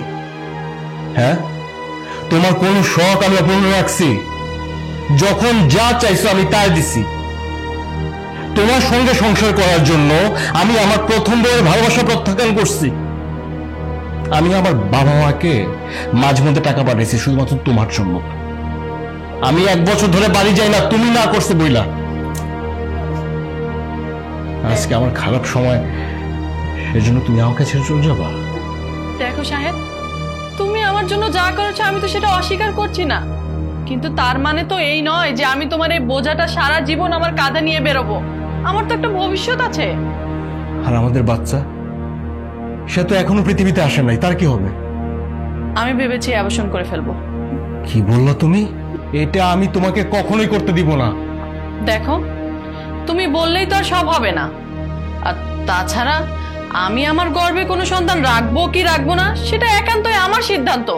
হ্যাঁ, তোমার কোন শখ আমি অপূর্ণ রাখছি? যখন যা চাইছো আমি তাই দিছি। তোমার সঙ্গে সংসার করার জন্য আমি আমার প্রথম বউয়ের ভালোবাসা প্রত্যাখ্যান করছি। আমি আমার বাবা মাকে মাঝে মধ্যে টাকা পাঠাইছি শুধুমাত্র তোমার জন্য। আমি 1 বছর ধরে বাড়ি যাই না, তুমি না করছে বইলা। আজকে আমার খারাপ সময়, সেজন্য তুমি আমাকে ছেড়ে চলে যাবা? দেখো সাহেব, তুমি আমার জন্য যা করেছো আমি তো সেটা অস্বীকার করছি না, কিন্তু তার মানে তো এই নয় যে আমি তোমার এই বোঝাটা সারা জীবন আমার কাঁধে নিয়ে বেরোবো। আমার তো একটা ভবিষ্যৎ আছে। আর আমাদের বাচ্চা, সে তো এখনো পৃথিবীতে আসে নাই, তার কি হবে? আমি ভেবেছি অ্যাবর্শন করে ফেলবো। কি বললা তুমি? এটা আমি তোমাকে কখনোই করতে দিব না। দেখো, তুমি বললেই তো আর সব হবে না। আর তাছাড়া আমি আমার গর্ভে কোনো সন্তান রাখবো কি রাখবো না সেটা একান্তই আমার সিদ্ধান্ত।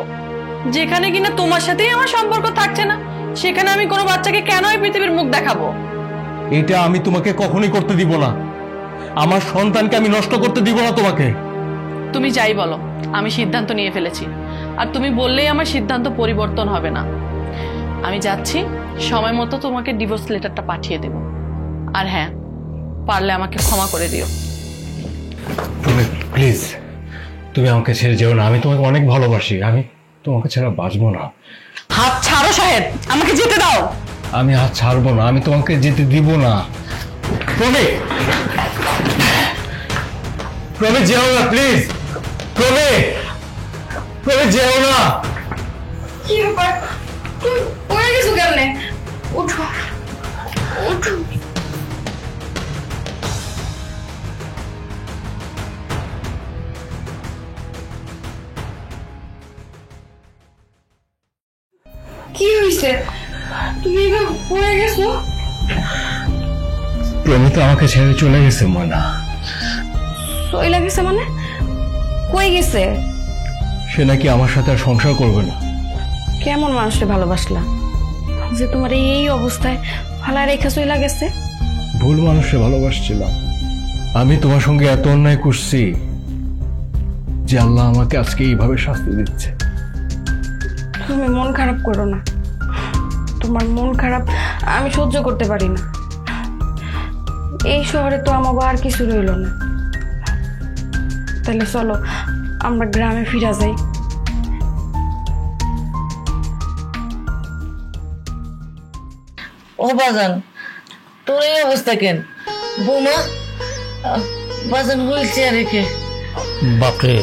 যেখানে কিনা তোমার সাথেই আমার সম্পর্ক থাকছে না, সেখানে আমি কোনো বাচ্চাকে কেনই পৃথিবীর মুখ দেখাবো? এটা আমি তোমাকে কখনোই করতে দিব না। আমার সন্তানকে আমি নষ্ট করতে দিব না তোমাকে। তুমি যাই বলো, আমি সিদ্ধান্ত নিয়ে ফেলেছি। আর তুমি বললেই আমার সিদ্ধান্ত পরিবর্তন হবে না। আমি যাচ্ছি, সময় মতো তোমাকে ডিভোর্স লেটারটা পাঠিয়ে দেব। আর হ্যাঁ, পারলে আমাকে ক্ষমা করে দিও। প্লিজ, তুমি আমাকে ছেড়ে যেও না। আমি তোমাকে অনেক ভালোবাসি, আমি তোমাকে ছাড়া বাঁচবো না। হাত ছাড়ো সাহেব, আমাকে যেতে দাও। আমি হাত ছাড়বো না, আমি তোমাকে যেতে দিব না। প্রমে, প্রমে যেও না প্লিজ। প্রমে, প্রমে যেও না। কি ব্যাপার? তুমি পড়ে গেছো কেমনে? উঠো, উঠো। কি হয়েছে? তুমি এভাবে পড়ে গেছো? প্রমে তো আমাকে ছেড়ে চলে গেছে ময়না। চইলা গেছে মানে? কই গেছে? সে নাকি আমার সাথে আর সংসার করবে না। কেমন মানুষকে ভালোবাসলা যে তোমার এই অবস্থায় ফালা রেখা চইলা গেছে? ভুল মানুষে ভালোবাসছিলাম, আমি তোমার সঙ্গে এত অন্যায় করছি যে আল্লাহ আমাকে আজকে এইভাবে শাস্তি দিচ্ছে। তুমি মন খারাপ করো না, তোমার মন খারাপ আমি সহ্য করতে পারি না। এই শহরে তো আমার আর কিছু রইল না, তাহলে চলো আমরা গ্রামে ফিরে যাই। ও বাজান, তোর এই অবস্থা কেন? বৌমা, বাজান হুইল চেয়ার রেখে। বাপরে,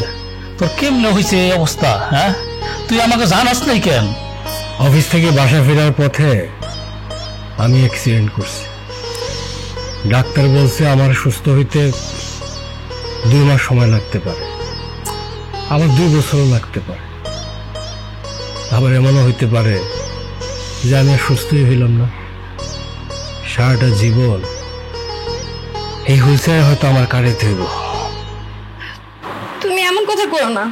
তোর কেমনে হয়েছে এই অবস্থা? হ্যাঁ, তুই আমাকে জানাস নাই কেন? অফিস থেকে বাসা ফেরার পথে আমি অ্যাক্সিডেন্ট করছি। ডাক্তার বলছে আমার সুস্থ হইতে 2 মাস সময় লাগতে পারে, আবার 2 বছরও লাগতে পারে, আবার এমনও হইতে পারে যে আমি আর সুস্থই হইলাম না। সারাটা জীবন এই হুইলচেয়ার হয়তো আমার কারে ধরব। তুমি এমন কথা করো না,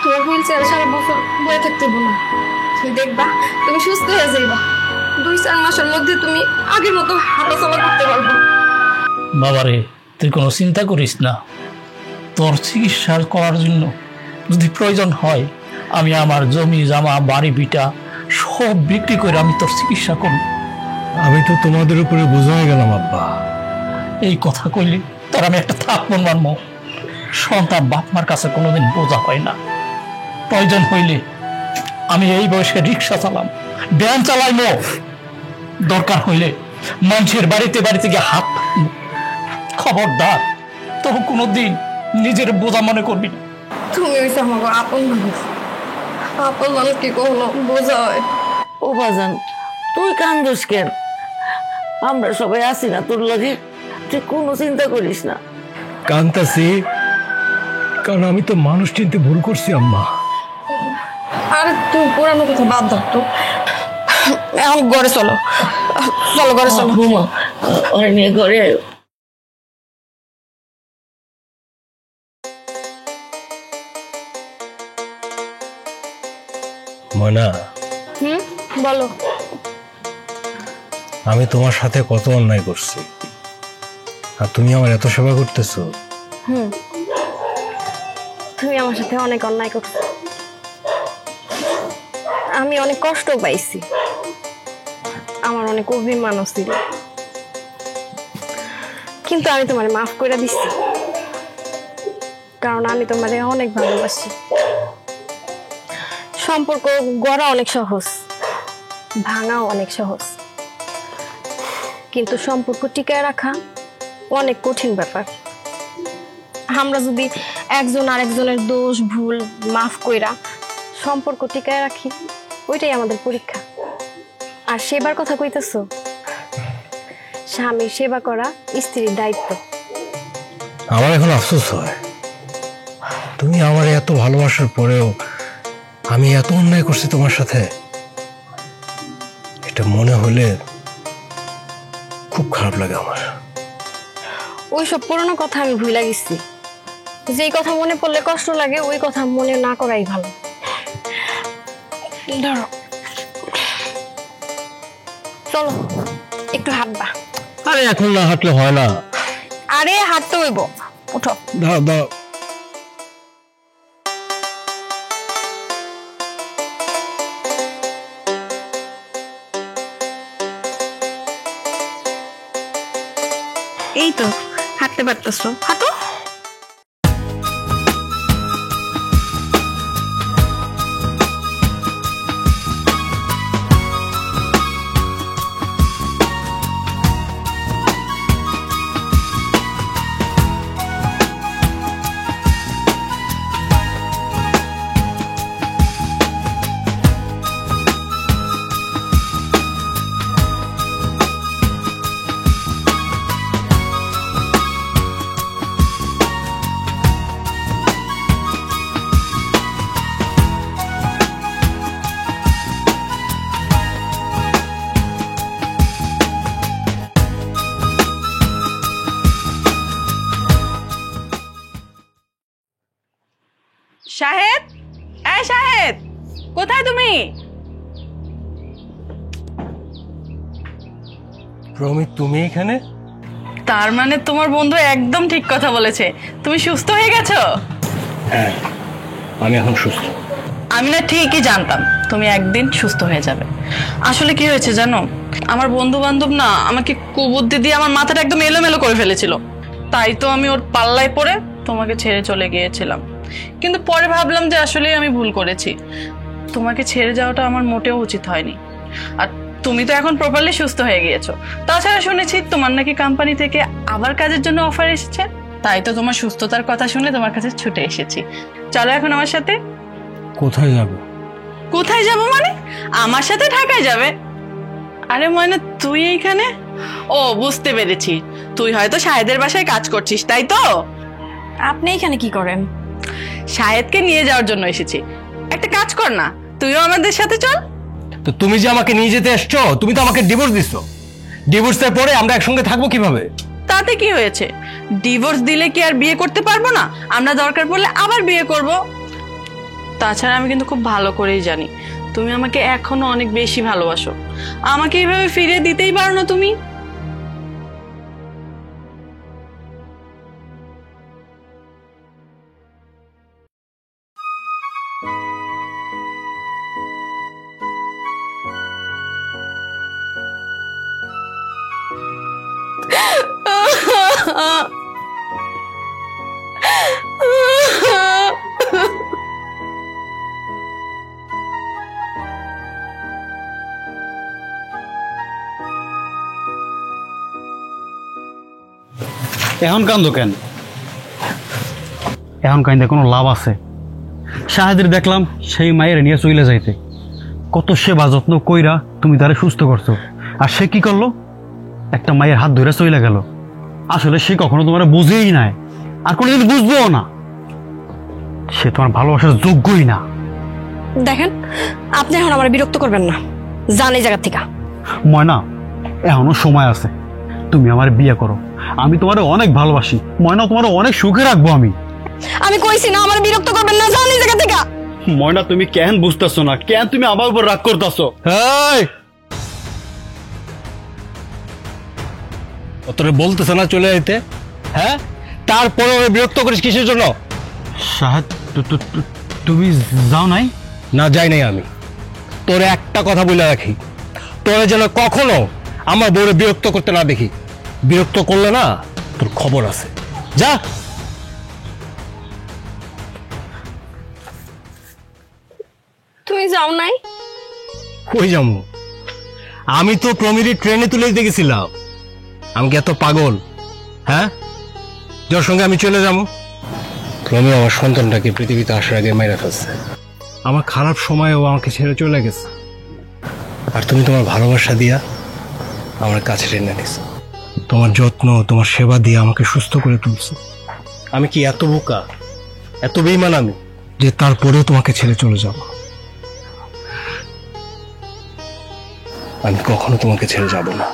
তোমার হুইল চেয়ারে সারা বছর বয়ে থাকতে হবো না। তুমি দেখবা তুমি সুস্থ হয়ে যাইবা, 2-4 মাসের মধ্যে তুমি আগের মতো হাঁটাচলা করতে পারবো। বাবারে, তুই কোনো চিন্তা করিস না। তোর চিকিৎসা করার জন্য যদি প্রয়োজন হয়, আমি আমার জমি জামা বাড়ি ভিটা সব বিক্রি করে আমি তোর চিকিৎসা করব। আমি তো তোমাদের উপরে বোঝা হয়ে গেলাম আব্বা। এই কথা কইলে তোর আমি একটা থাপ্পড় মারবো। সন্তান বাপ মার কাছে কোনোদিন বোঝা হয় না। প্রয়োজন হইলে আমি এই বয়সে রিক্সা চালাম, ভ্যান চালাইব, দরকার হইলে মানুষের বাড়িতে বাড়িতে গিয়ে হাত পাতবো। খবরদার, তোর কোনোদিন নিজের বোঝা মনে করবি না। তুমি হইছে আমাকে আপন মানুষ, আপন মানুষ কি কখনো বোঝা হয়? ও বাজান, তুই কান্দোস কেন? আমরা সবাই আছি না তোর লগে, তুই কোনো চিন্তা করিস না। কান্তাছি কারণ আমি তো মানুষ চিনতে ভুল করছি আম্মা। আরে তুমি পুরানো কথা বাদ দাও তো, এখন ঘরে চলো, চলো ঘরে চলো। বৌমা, ওরে নিয়ে ঘরে আয়। ময়না, বলো। আমি তোমার সাথে কত অন্যায় করছি, আর তুমি আমার এত সেবা করতেছো। তুমি আমার সাথে অনেক অন্যায় করছো, আমি অনেক কষ্ট পাইছি, আমার অনেক অভিমানও ছিল, কিন্তু আমি তোমার মাফ করে দিচ্ছি, কারণ আমি তোমারে অনেক ভালোবাসি। সম্পর্ক গড়া অনেক সহজ, ভাঙাও অনেক সহজ, কিন্তু সম্পর্ক টিকায় রাখা অনেক কঠিন ব্যাপার। আমরা যদি একজন আরেকজনের দোষ ভুল মাফ কইরা সম্পর্ক টিকায় রাখি, ওইটাই আমাদের পরীক্ষা। আর সেবার কথা কইতেছ, স্বামীর সেবা করা স্ত্রীর দায়িত্ব। আমার এখন আফসোস হয়, তুমি আমার এত ভালোবাসার পরেও আমি এত অন্যায় করছি তোমার সাথে। এটা মনে হলে খুব খারাপ লাগে আমার। ওইসব পুরনো কথা আমি ভুলে গেছি, যেই কথা মনে পড়লে কষ্ট লাগে ওই কথা মনে না করাই ভালো। ধরো, চলো একটু হাঁটবা। আরে এখন না হাঁটলে হয় না। আরে হাঁটতে হইব, উঠো। দাও দাও। এই তো হাঁটতে পারতেছো, হাঁটো। শাহেদ, এই শাহেদ, কোথায় তুমি? প্রমিত, তুমি এখানে? তার মানে তোমার বন্ধু একদম ঠিক কথা বলেছে, তুমি সুস্থ হয়ে গেছো। হ্যাঁ, আমি এখন সুস্থ। আমি না ঠিকই জানতাম তুমি একদিন সুস্থ হয়ে যাবে। আসলে কি হয়েছে জানো, আমার বন্ধু বান্ধব না আমাকে কুবুদ্ধি দিয়ে আমার মাথাটা একদম এলোমেলো করে ফেলেছিল। তাই তো আমি ওর পাল্লায় পড়ে তোমাকে ছেড়ে চলে গিয়েছিলাম। কিন্তু পরে ভাবলাম যে আসলে আমি ভুল করেছি, তোমাকে ছেড়ে যাওয়াটা আমার মোটেও উচিত হয়নি। আর তুমি তো এখন প্রপারলি সুস্থ হয়ে গিয়েছো। তাছাড়া শুনেছি তোমার নাকি কোম্পানি থেকে আবার কাজের জন্য অফার এসেছে। তাই তো তোমার সুস্থতার কথা শুনে তোমার কাছে ছুটে এসেছি। চলো এখন আমার সাথে। কোথায় যাবো? কোথায় যাব মানে? আমার সাথে ঢাকায় যাবে। আরে ময়না, তুই এইখানে? ও, বুঝতে পেরেছি, তুই হয়তো শাহেদের বাসায় কাজ করছিস, তাই তো? আপনি এখানে কি করেন? শাহেদকে নিয়ে যাওয়ার জন্য এসেছি। একটা কাজ কর না, তুইও আমাদের সাথে চল। তো তুমি যে আমাকে নিয়ে যেতে এসছো, তুমি তো আমাকে ডিভোর্স দিচ্ছ। ডিভোর্সের পরে আমরা একসঙ্গে থাকবো কিভাবে? তাতে কি হয়েছে? ডিভোর্স দিলে কি আর বিয়ে করতে পারবো না? আমরা দরকার পড়লে আবার বিয়ে করব। তাছাড়া আমি কিন্তু খুব ভালো করেই জানি তুমি আমাকে এখনো অনেক বেশি ভালোবাসো। আমাকে এইভাবে ফিরিয়ে দিতেই পারো না তুমি? এখন কান্দো কেন? এখন কান্দে কোনো লাভ আছে? শাহেদের দেখলাম সেই মায়ের নিয়ে চলে যাইতে, কত সেবা যত্ন কইরা তুমি তারে সুস্থ করছো, আর সে কি করলো? একটা মায়ের হাত ধরে চলে গেল। আসলে সে কখনো তোমার বুঝেই নাই, আর কোনোদিন বুঝবেও না। সে তোমার ভালোবাসার যোগ্যই না। দেখেন, আপনি এখন আমার বিরক্ত করবেন না, যান এই জায়গা থেকে। ময়না, এখনো সময় আছে, তুমি আমার বিয়ে করো। আমি তোমার অনেক ভালোবাসি ময়না, তোমার অনেক সুখে রাখবো আমি। আমি কইছি না আমার বিরক্ত করবেন না, যান এই জায়গা থেকে। ময়না, তুমি কেন বুঝতেছো না? কেন তুমি আমার উপর রাগ করতেছো? তোরে বলতেছে না চলে যেতে? হ্যাঁ, তারপরে বিরক্ত করিস কিসের জন্য? শাহেদ, তুমি যাও নাই? না, যাই নাই আমি। তোরে একটা কথা বলে রাখি, তোরে যেন কখনো আমার বউরে বিরক্ত করতে না দেখি। বিরক্ত করলে না, তোর খবর আছে। যা। তুমি যাও নাই? কই যাবো? আমি তো প্রমিরি ট্রেনে তুলে দিতে গেছিলাম। আমি কি এত পাগল? হ্যাঁ, যার সঙ্গে আমি চলে যাবো? প্রমি আমার সন্তানটাকে পৃথিবীতে আসার আগে মেরে ফেলছে। আমার খারাপ সময়েও আমাকে ছেড়ে চলে গেছে, আর তুমি তোমার ভালোবাসা দিয়া আমার কাছে টেনে নিছো। তোমার যত্ন, তোমার সেবা দিয়ে আমাকে সুস্থ করে তুলছো। আমি কি এত বোকা, এত বেইমান আমি, যে তারপরেও তোমাকে ছেড়ে চলে যাব? আমি কখনো তোমাকে ছেড়ে যাব না।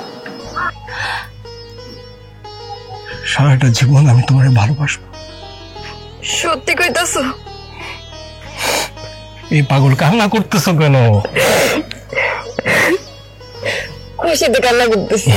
সারাটা জীবন আমি তোমারে ভালোবাসবো। সত্যি কইতাছো? এই পাগল কান্না করতেছো কেন? খুশিতে কান্না করতেছি।